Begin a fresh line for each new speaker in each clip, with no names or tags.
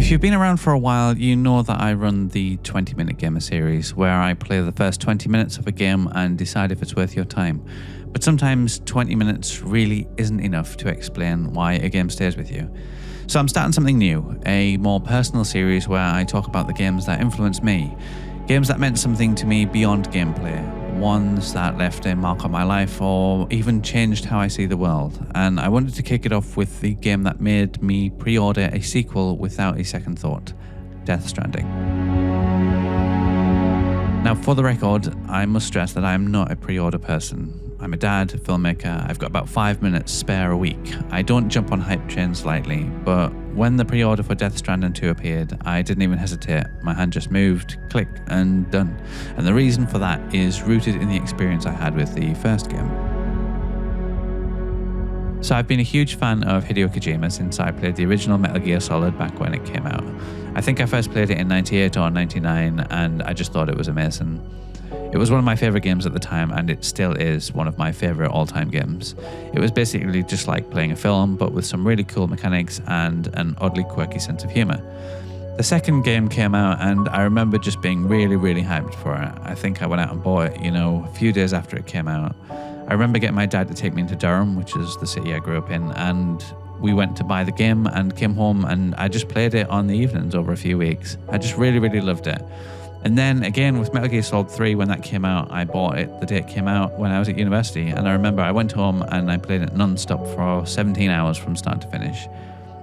If you've been around for a while, you know that I run the 20-minute gamer series, where I play the first 20 minutes of a game and decide if it's worth your time. But sometimes 20 minutes really isn't enough to explain why a game stays with you. So I'm starting something new, a more personal series where I talk about the games that influenced me, games that meant something to me beyond gameplay, ones that left a mark on my life or even changed how I see the world. And I wanted to kick it off with the game that made me pre-order a sequel without a second thought, Death Stranding. Now, for the record, I must stress that I am not a pre-order person. I'm a dad, a filmmaker, I've got about 5 minutes spare a week. I don't jump on hype trains lightly, but when the pre-order for Death Stranding 2 appeared, I didn't even hesitate. My hand just moved, click, and done. And the reason for that is rooted in the experience I had with the first game. So I've been a huge fan of Hideo Kojima since I played the original Metal Gear Solid back when it came out. I think I first played it in 98 or 99, and I just thought it was amazing. It was one of my favourite games at the time, and it still is one of my favourite all-time games. It was basically just like playing a film, but with some really cool mechanics and an oddly quirky sense of humour. The second game came out, and I remember just being really, really hyped for it. I think I went out and bought it, a few days after it came out. I remember getting my dad to take me into Durham, which is the city I grew up in, and we went to buy the game and came home, and I just played it on the evenings over a few weeks. I just really, really loved it. And then again with Metal Gear Solid 3, when that came out, I bought it the day it came out when I was at university. And I remember I went home and I played it non-stop for 17 hours from start to finish.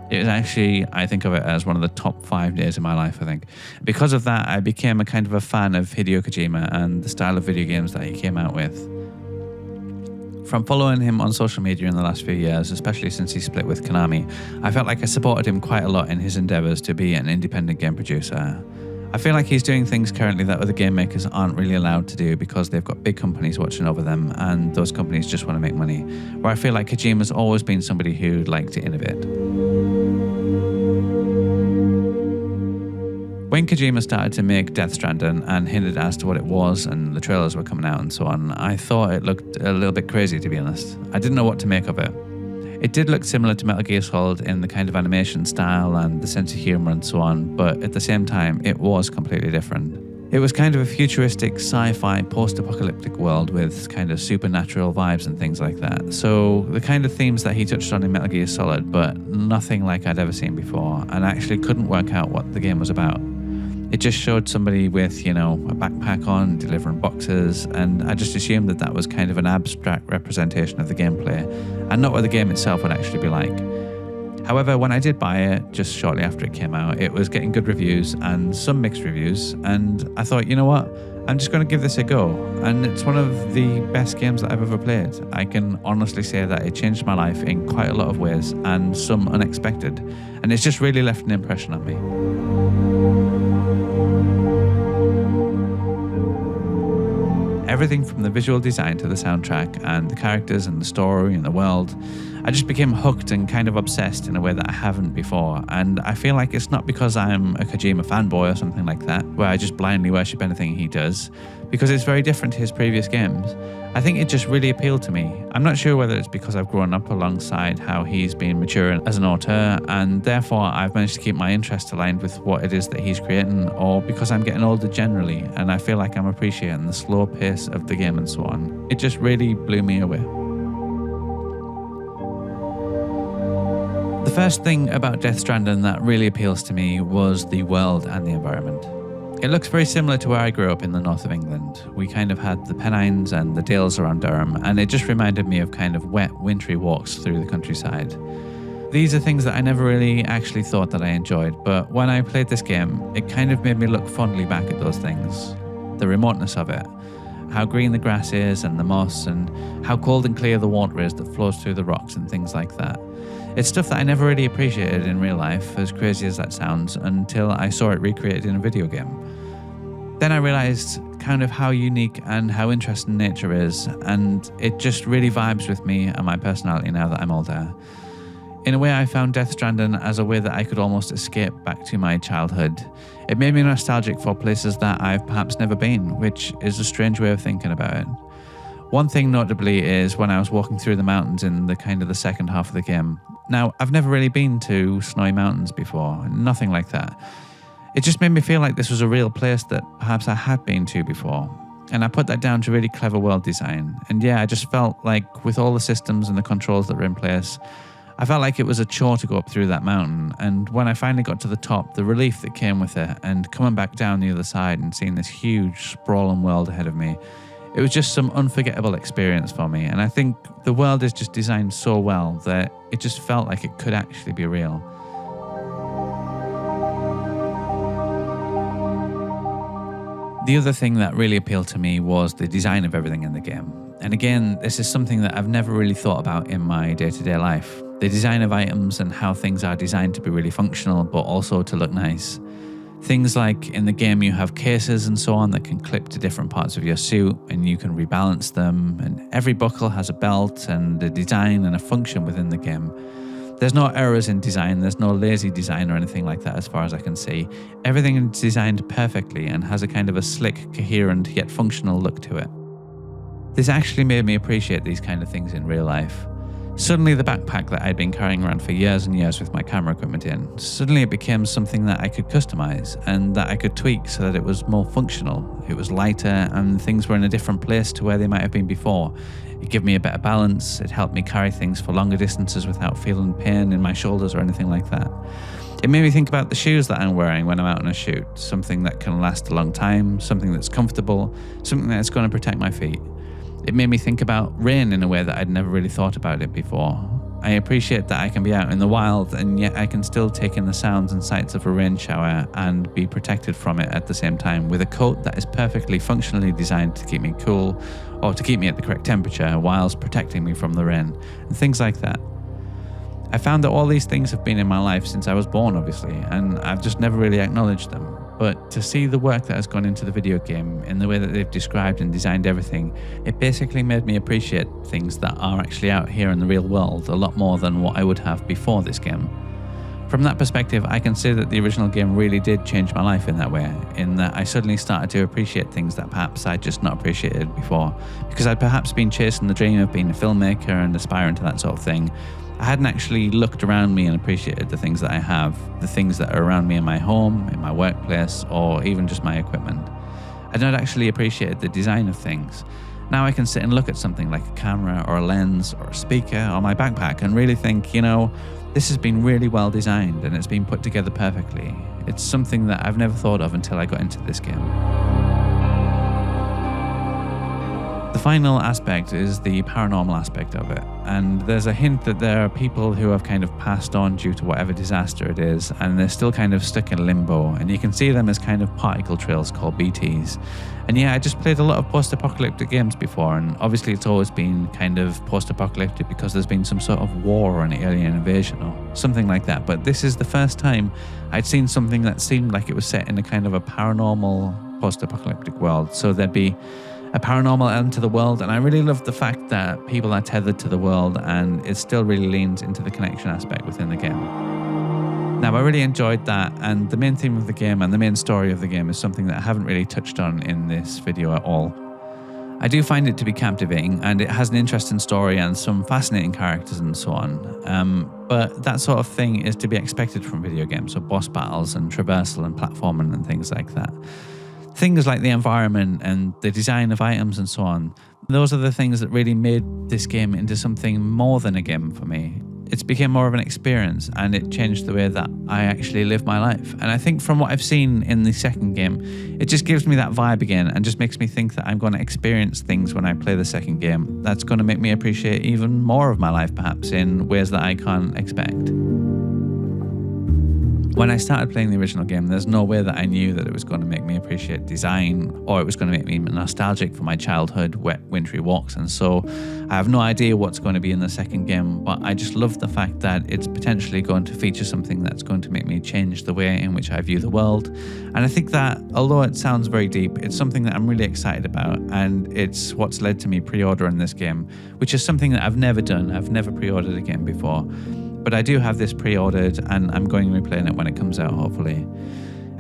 It was actually, I think of it as one of the top 5 days of my life, I think. Because of that, I became a kind of a fan of Hideo Kojima and the style of video games that he came out with. From following him on social media in the last few years, especially since he split with Konami, I felt like I supported him quite a lot in his endeavours to be an independent game producer. I feel like he's doing things currently that other game makers aren't really allowed to do because they've got big companies watching over them, and those companies just want to make money. Where I feel like Kojima's always been somebody who'd like to innovate. When Kojima started to make Death Stranding and hinted as to what it was and the trailers were coming out and so on, I thought it looked a little bit crazy, to be honest. I didn't know what to make of it. It did look similar to Metal Gear Solid in the kind of animation style and the sense of humour and so on, but at the same time, it was completely different. It was kind of a futuristic sci-fi post-apocalyptic world with kind of supernatural vibes and things like that. So the kind of themes that he touched on in Metal Gear Solid, but nothing like I'd ever seen before, and I actually couldn't work out what the game was about. It just showed somebody with, a backpack on, delivering boxes, and I just assumed that was kind of an abstract representation of the gameplay, and not what the game itself would actually be like. However, when I did buy it, just shortly after it came out, it was getting good reviews and some mixed reviews, and I thought, you know what, I'm just going to give this a go, and it's one of the best games that I've ever played. I can honestly say that it changed my life in quite a lot of ways, and some unexpected, and it's just really left an impression on me. Everything from the visual design to the soundtrack and the characters and the story and the world, I just became hooked and kind of obsessed in a way that I haven't before. And I feel like it's not because I'm a Kojima fanboy or something like that, where I just blindly worship anything he does, because it's very different to his previous games. I think it just really appealed to me. I'm not sure whether it's because I've grown up alongside how he's been mature as an auteur, and therefore I've managed to keep my interest aligned with what it is that he's creating, or because I'm getting older generally, and I feel like I'm appreciating the slow pace of the game and so on. It just really blew me away. The first thing about Death Stranding that really appeals to me was the world and the environment. It looks very similar to where I grew up in the north of England. We kind of had the Pennines and the Dales around Durham, and it just reminded me of kind of wet, wintry walks through the countryside. These are things that I never really actually thought that I enjoyed, but when I played this game, it kind of made me look fondly back at those things. The remoteness of it, how green the grass is and the moss, and how cold and clear the water is that flows through the rocks and things like that. It's stuff that I never really appreciated in real life, as crazy as that sounds, until I saw it recreated in a video game. Then I realised kind of how unique and how interesting nature is, and it just really vibes with me and my personality now that I'm older. In a way, I found Death Stranding as a way that I could almost escape back to my childhood. It made me nostalgic for places that I've perhaps never been, which is a strange way of thinking about it. One thing notably is when I was walking through the mountains in the second half of the game, Now, I've never really been to snowy mountains before, nothing like that. It just made me feel like this was a real place that perhaps I had been to before. And I put that down to really clever world design. And yeah, I just felt like with all the systems and the controls that were in place, I felt like it was a chore to go up through that mountain. And when I finally got to the top, the relief that came with it and coming back down the other side and seeing this huge sprawling world ahead of me, it was just some unforgettable experience for me. And I think the world is just designed so well that it just felt like it could actually be real. The other thing that really appealed to me was the design of everything in the game. And again, this is something that I've never really thought about in my day-to-day life. The design of items and how things are designed to be really functional, but also to look nice. Things like in the game you have cases and so on that can clip to different parts of your suit and you can rebalance them, and every buckle has a belt and a design and a function within the game. There's no errors in design, there's no lazy design or anything like that as far as I can see. Everything is designed perfectly and has a kind of a slick, coherent yet functional look to it. This actually made me appreciate these kind of things in real life. Suddenly the backpack that I'd been carrying around for years and years with my camera equipment in, suddenly it became something that I could customize and that I could tweak so that it was more functional. It was lighter and things were in a different place to where they might have been before. It gave me a better balance, it helped me carry things for longer distances without feeling pain in my shoulders or anything like that. It made me think about the shoes that I'm wearing when I'm out on a shoot, something that can last a long time, something that's comfortable, something that's going to protect my feet. It made me think about rain in a way that I'd never really thought about it before. I appreciate that I can be out in the wild and yet I can still take in the sounds and sights of a rain shower and be protected from it at the same time with a coat that is perfectly functionally designed to keep me cool or to keep me at the correct temperature whilst protecting me from the rain and things like that. I found that all these things have been in my life since I was born, obviously, and I've just never really acknowledged them. But to see the work that has gone into the video game in the way that they've described and designed everything, it basically made me appreciate things that are actually out here in the real world a lot more than what I would have before this game. From that perspective, I can say that the original game really did change my life in that way, in that I suddenly started to appreciate things that perhaps I'd just not appreciated before, because I'd perhaps been chasing the dream of being a filmmaker and aspiring to that sort of thing. I hadn't actually looked around me and appreciated the things that I have, the things that are around me in my home, in my workplace, or even just my equipment. I'd not actually appreciated the design of things. Now I can sit and look at something like a camera or a lens or a speaker or my backpack and really think, this has been really well designed and it's been put together perfectly. It's something that I've never thought of until I got into this game. The final aspect is the paranormal aspect of it, and there's a hint that there are people who have kind of passed on due to whatever disaster it is, and they're still kind of stuck in limbo, and you can see them as kind of particle trails called BTs. And yeah, I just played a lot of post-apocalyptic games before, and obviously it's always been kind of post-apocalyptic because there's been some sort of war or an alien invasion or something like that, but this is the first time I'd seen something that seemed like it was set in a kind of a paranormal post-apocalyptic world, so there'd be a paranormal element to the world, and I really love the fact that people are tethered to the world and it still really leans into the connection aspect within the game. Now, I really enjoyed that, and the main theme of the game and the main story of the game is something that I haven't really touched on in this video at all. I do find it to be captivating, and it has an interesting story and some fascinating characters and so on, but that sort of thing is to be expected from video games, so boss battles and traversal and platforming and things like that. Things like the environment and the design of items and so on, those are the things that really made this game into something more than a game for me. It's become more of an experience, and it changed the way that I actually live my life. And I think from what I've seen in the second game, it just gives me that vibe again and just makes me think that I'm going to experience things when I play the second game that's going to make me appreciate even more of my life, perhaps in ways that I can't expect. When I started playing the original game, there's no way that I knew that it was going to make me appreciate design or it was going to make me nostalgic for my childhood, wet, wintry walks. And so I have no idea what's going to be in the second game, but I just love the fact that it's potentially going to feature something that's going to make me change the way in which I view the world. And I think that, although it sounds very deep, it's something that I'm really excited about, and it's what's led to me pre-ordering this game, which is something that I've never done. I've never pre-ordered a game before. But I do have this pre-ordered, and I'm going to be playing it when it comes out, hopefully.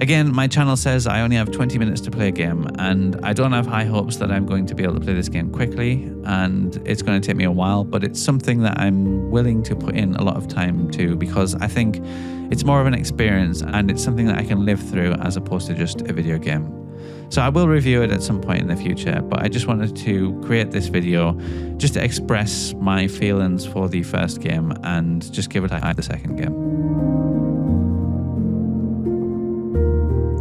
Again, my channel says I only have 20 minutes to play a game, and I don't have high hopes that I'm going to be able to play this game quickly, and it's going to take me a while, but it's something that I'm willing to put in a lot of time to, because I think it's more of an experience and it's something that I can live through as opposed to just a video game. So I will review it at some point in the future, but I just wanted to create this video just to express my feelings for the first game and just give it a try the second game.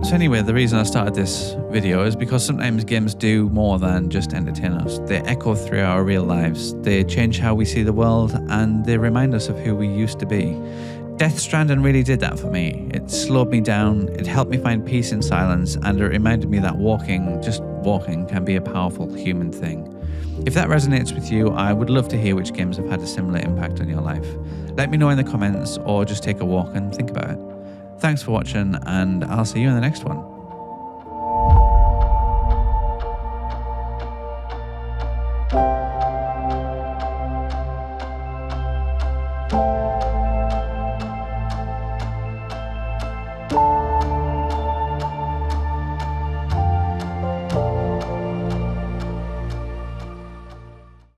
So anyway, the reason I started this video is because sometimes games do more than just entertain us. They echo through our real lives, they change how we see the world, and they remind us of who we used to be. Death Stranding really did that for me. It slowed me down, it helped me find peace in silence, and it reminded me that just walking can be a powerful human thing. If that resonates with you, I would love to hear which games have had a similar impact on your life. Let me know in the comments, or just take a walk and think about it. Thanks for watching, and I'll see you in the next one.